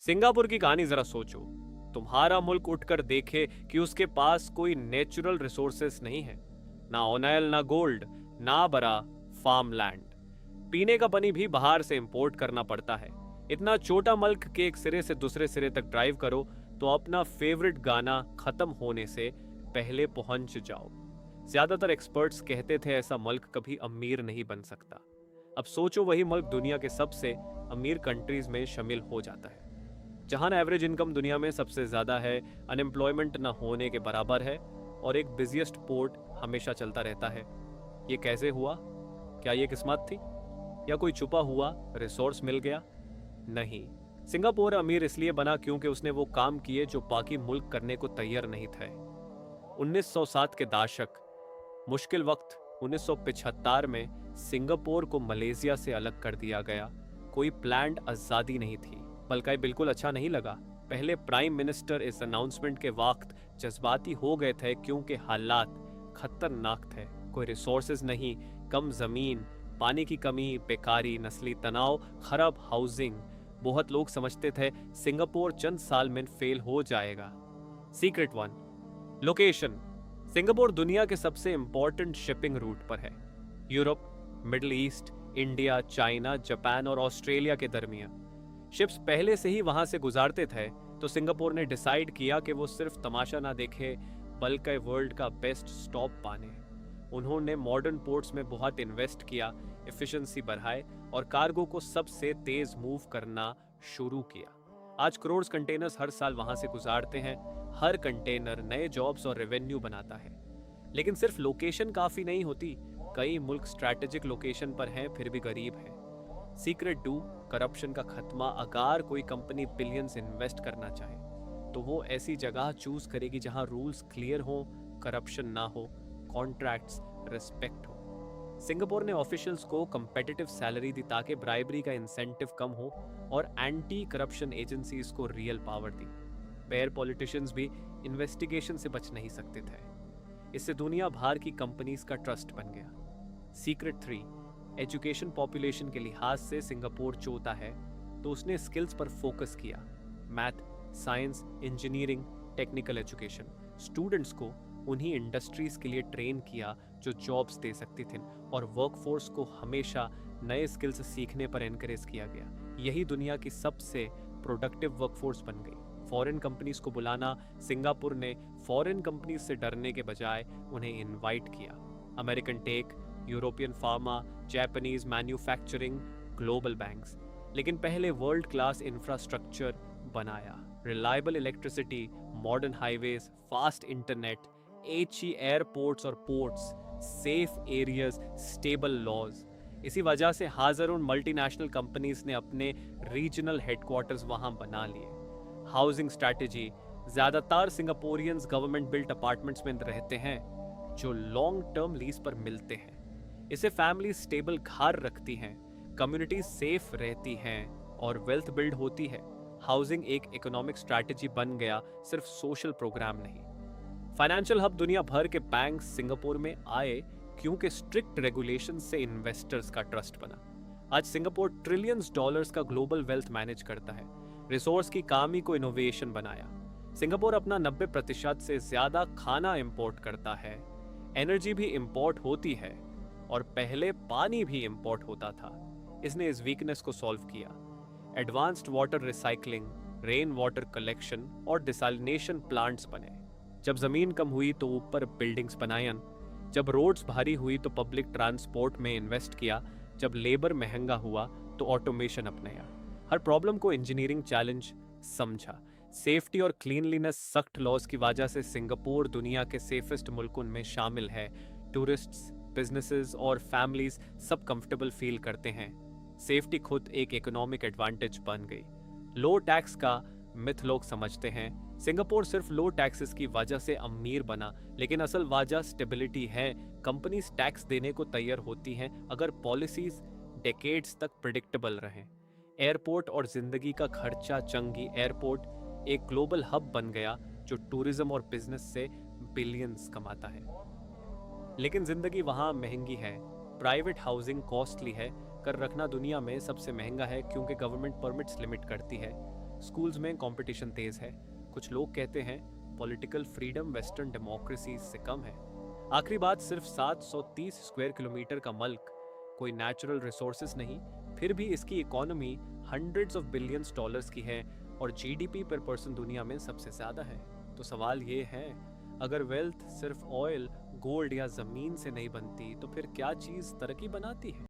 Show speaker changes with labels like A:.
A: Singapore की कहानी जरा सोचो। तुम्हारा मुल्क उठकर देखे कि उसके पास कोई नेचुरल रिसोर्सेस नहीं है, ना ऑयल ना गोल्ड, ना बड़ा फार्म लैंड। पीने का पानी भी बाहर से इंपोर्ट करना पड़ता है। इतना छोटा मुल्क के एक सिरे से दूसरे सिरे तक ड्राइव करो तो अपना फेवरेट गाना खत्म होने से पहले पहुंच जाओ। ज्यादातर एक्सपर्ट्स कहते थे ऐसा मुल्क कभी अमीर नहीं बन सकता। अब सोचो वही मुल्क दुनिया के सबसे अमीर कंट्रीज में शामिल हो जाता है, जहां एवरेज इनकम दुनिया में सबसे ज्यादा है, अनएम्प्लॉयमेंट न होने के बराबर है और एक बिजिएस्ट पोर्ट हमेशा चलता रहता है। ये कैसे हुआ? क्या ये किस्मत थी या कोई छुपा हुआ रिसोर्स मिल गया? नहीं, सिंगापुर अमीर इसलिए बना क्योंकि उसने वो काम किए जो बाकी मुल्क करने को तैयार नहीं थे। 1907 के दशक मुश्किल वक्त 1975 में सिंगापुर को मलेशिया से अलग कर दिया गया। कोई प्लान्ड आज़ादी नहीं थी, बल्कि बिल्कुल अच्छा नहीं लगा। पहले प्राइम मिनिस्टर इस अनाउंसमेंट के वक्त जज्बाती हो गए थे क्योंकि हालात खतरनाक थे। कोई रिसोर्सेज नहीं, कम जमीन, पानी की कमी, बेकारी, नस्ली तनाव, खराब हाउसिंग। बहुत लोग समझते थे सिंगापुर चंद साल में फेल हो जाएगा। Secret one, location. सिंगापुर दुनिया के सबसे इंपॉर्टेंट शिपिंग रूट पर है। Europe, middle east, India, China, Japan और ऑस्ट्रेलिया के दरमियान शिप्स पहले से ही वहां से गुजारते थे, तो सिंगापुर ने डिसाइड किया कि वो सिर्फ तमाशा ना देखे बल्कि वर्ल्ड का बेस्ट स्टॉप पाने। उन्होंने मॉडर्न पोर्ट्स में बहुत इन्वेस्ट किया, एफिशिएंसी बढ़ाए और कार्गो को सबसे तेज मूव करना शुरू किया। आज करोड़ कंटेनर्स हर साल वहां से गुजारते हैं। हर कंटेनर नए जॉब्स और रेवेन्यू बनाता है। लेकिन सिर्फ लोकेशन काफी नहीं होती। कई मुल्क स्ट्रैटेजिक लोकेशन पर हैं फिर भी गरीब हैं। सीक्रेट टू, करप्शन का खत्मा। अगर कोई कंपनी बिलियंस इन्वेस्ट करना चाहे तो वो ऐसी जगह चूज करेगी जहां रूल्स क्लियर हो, करप्शन ना हो, कॉन्ट्रैक्ट्स रिस्पेक्ट हो। सिंगापुर ने ऑफिशियल्स को कंपेटिटिव सैलरी दी ताकि ब्राइबरी का इंसेंटिव कम हो और एंटी करप्शन एजेंसीज को रियल पावर दी। पेयर पॉलिटिशियंस भी इन्वेस्टिगेशन से बच नहीं सकते थे। इससे दुनिया भर की कंपनीज का ट्रस्ट बन गया। सीक्रेट थ्री, एजुकेशन पॉपुलेशन के लिहाज से सिंगापुर चौथा है, तो उसने स्किल्स पर फोकस किया। Math, science, engineering, technical education. Students को उन्हीं इंडस्ट्रीज के लिए ट्रेन किया जो जॉब्स दे सकती थी और वर्कफोर्स को हमेशा नए स्किल्स सीखने पर एनकरेज किया गया। यही दुनिया की सबसे प्रोडक्टिव वर्कफोर्स बन गई। फॉरेन कंपनीज को बुलाना, सिंगापुर ने फॉरेन कंपनीज से डरने के बजाय उन्हें इनवाइट किया। American tech, European pharma, Japanese manufacturing, global banks. लेकिन पहले वर्ल्ड क्लास इंफ्रास्ट्रक्चर बनाया। Reliable electricity, modern highways, fast internet, अच्छी एयरपोर्ट्स और ports, safe areas, stable laws. इसी वजह से हजारों मल्टीनेशनल कंपनीज ने अपने रीजनल हेडक्वार्टर्स वहां बना लिए। हाउसिंग स्ट्रैटेजी, ज्यादातर सिंगापुरियंस गवर्नमेंट बिल्ट अपार्टमेंट्स में रहते हैं जो लॉन्ग टर्म लीज पर मिलते हैं। इसे फैमिली स्टेबल घर रखती हैं, कम्युनिटी सेफ रहती हैं और वेल्थ बिल्ड होती है। हाउसिंग एक इकोनॉमिक स्ट्रैटेजी बन गया, सिर्फ सोशल प्रोग्राम नहीं। फाइनेंशियल हब, दुनिया भर के बैंक सिंगापुर में आए क्योंकि स्ट्रिक्ट रेगुलेशन से इन्वेस्टर्स का ट्रस्ट बना। आज सिंगापुर ट्रिलियंस डॉलर्स का ग्लोबल वेल्थ मैनेज करता है। रिसोर्स की कमी को इनोवेशन बनाया। सिंगापुर अपना 90% से ज्यादा खाना इंपोर्ट करता है। एनर्जी भी इंपोर्ट होती है और पहले पानी भी इंपोर्ट होता था। इसने इस वीकनेस को सॉल्व किया। Advanced water recycling, rain water collection और डिसैलिनेशन प्लांट्स बने। जब जमीन कम हुई तो ऊपर बिल्डिंग्स बनायन। जब रोड्स भारी हुई तो पब्लिक ट्रांसपोर्ट में इन्वेस्ट किया। जब लेबर महंगा हुआ तो ऑटोमेशन अपनाया। हर प्रॉब्लम को इंजीनियरिंग चैलेंज समझा। सेफ्टी और क्लीनलीनेस सख्त लॉज की वजह से सिंगापुर दुनिया के सेफेस्ट मुल्कों में शामिल है। टूरिस्ट्स, बिजनेसेस और फैमिलीज सब कंफर्टेबल फील करते हैं। सेफ्टी खुद एक इकोनॉमिक एडवांटेज बन गई। लो टैक्स का मिथ लोग समझते हैं। सिंगापुर सिर्फ लो टैक्सेस की वजह से अमीर बना, लेकिन असल वजह स्टेबिलिटी है। कंपनीज टैक्स देने को तैयार होती हैं अगर पॉलिसीज डेकेड्स तक प्रिडिक्टेबल रहें। एयरपोर्ट और जिंदगी का खर्चा चंगी। एयरपोर्ट एक ग्लोबल हब बन गया जो टूरिज्म और बिजनेस से बिलियंस कमाता है। लेकिन जिंदगी वहां महंगी है। प्राइवेट हाउसिंग कॉस्टली है। कर रखना दुनिया में सबसे महंगा है क्योंकि गवर्नमेंट परमिट्स लिमिट करती है। स्कूल्स में कंपटीशन तेज है। कुछ लोग कहते हैं पॉलिटिकल फ्रीडम वेस्टर्न डेमोक्रेसी से कम है। आखिरी बात, सिर्फ 730 स्क्वायर किलोमीटर का मुल्क, कोई नेचुरल रिसोर्सेज नहीं, फिर भी इसकी economy hundreds of billions dollars की है और जीडीपी पर पर्सन दुनिया में सबसे ज़्यादा है। तो सवाल ये है, अगर वेल्थ सिर्फ ऑयल, गोल्ड या ज़मीन से नहीं बनती तो फिर क्या चीज़ तरक्की बनाती है?